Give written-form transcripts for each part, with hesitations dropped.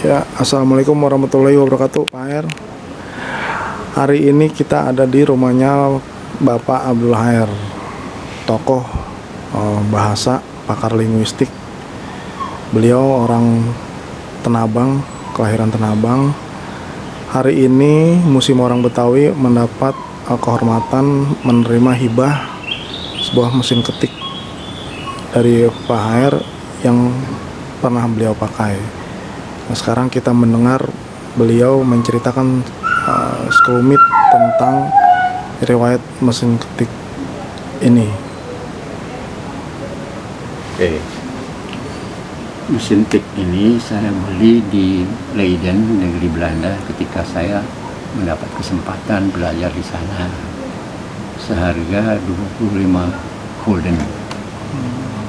Ya, assalamualaikum warahmatullahi wabarakatuh, Pak Her. Hari ini kita ada di rumahnya Bapak Abdul Hair, tokoh bahasa, pakar linguistik. Beliau orang Tenabang, kelahiran Tenabang. Hari ini Museum Orang Betawi mendapat kehormatan menerima hibah sebuah mesin ketik dari Pak Hair yang pernah beliau pakai. Nah, sekarang kita mendengar beliau menceritakan sekelumit tentang riwayat mesin ketik ini. Oke. Mesin ketik ini saya beli di Leiden, negeri Belanda, ketika saya mendapat kesempatan belajar di sana. Seharga 25 gulden,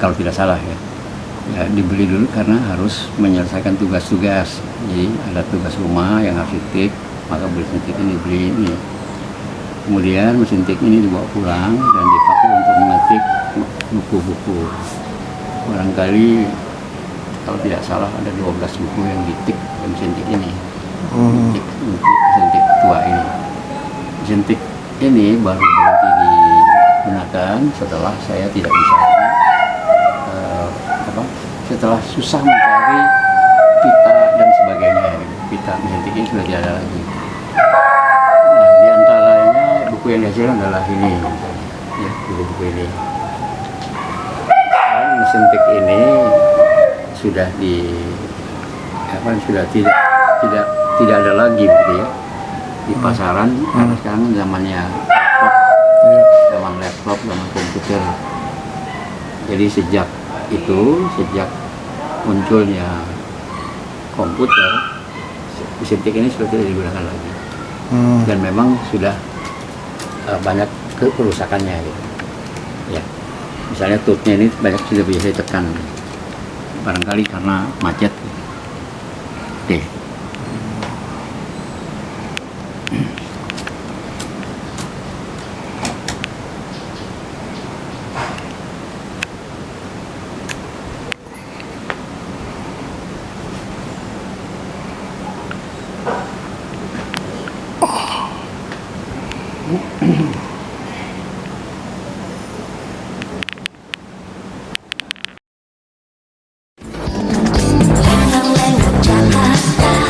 kalau tidak salah ya. Ya, dibeli dulu karena harus menyelesaikan tugas-tugas. Jadi ada tugas rumah yang harus diketik, maka mesin ketik ini dibeli ini. Kemudian mesin ketik ini dibawa pulang dan dipakai untuk mengetik buku-buku. Barangkali kalau tidak salah ada 12 buku yang diketik di mesin ketik ini. Mesin ketik tua ini. Mesin ketik ini baru berhenti digunakan setelah saya tidak bisa setelah susah mencari pita dan sebagainya. Pita mesin ketik ini sudah tidak ada lagi. Nah, di antaranya buku yang dihasilkan adalah ini, ya, buku ini. Sekarang mesin ketik ini sudah sudah tidak ada lagi, gitu ya, di pasaran. Karena sekarang zamannya laptop, zaman komputer. Jadi sejak munculnya komputer, mesin ketik ini sudah tidak digunakan lagi. Dan memang sudah banyak kerusakannya, gitu. Ya, misalnya tutnya ini banyak sudah bisa ditekan, barangkali karena macet. Oke. Lewat Jakarta.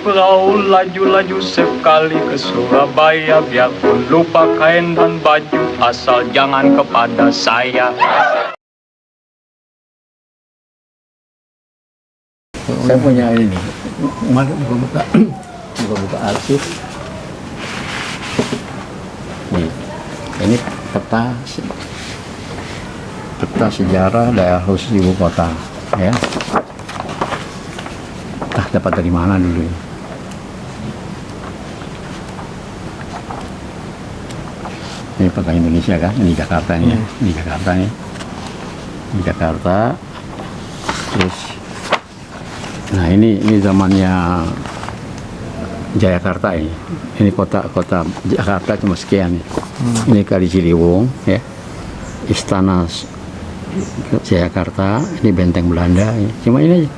perahu laju-laju sekali ke Surabaya. Biarpun lupa kain dan baju, asal jangan kepada saya. Saya punya ini nih, kemarin buka arsip. Nih, ini peta sejarah daerah khusus ibu kota, ya. Dapat dari mana dulu ya? Ini peta Indonesia kan, ini Jakarta nih, ya. Ini Jakarta nih, ini Jakarta. Terus, nah ini zamannya Jayakarta ini. Ini kota Jakarta cuma sekian nih. Ini Kali Ciliwung, ya. Istana Jayakarta, ini benteng Belanda, ya. Cuma ini aja.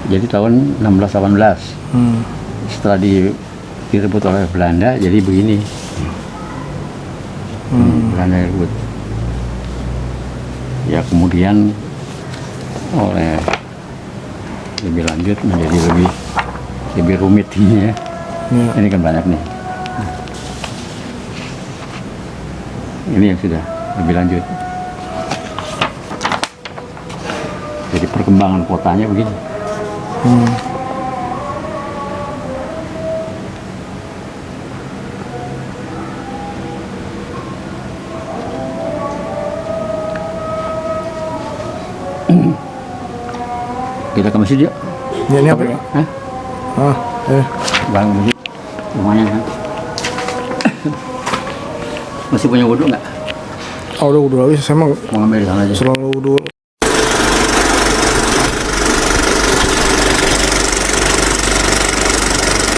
Jadi tahun 1618, setelah direbut oleh Belanda, jadi begini. Belanda rebut. Ya kemudian oleh lebih lanjut menjadi lebih rumit ini ya. Ini kan banyak nih. Ini yang sudah lebih lanjut. Jadi perkembangan kotanya begini. Kita ke masjid yuk. Ya, ini apa? Hah? Bang masjid lumayan kan? Masih punya wudhu nggak? Oh, udah lagi. Saya mau Mau ngambil di sana aja. selalu wudhu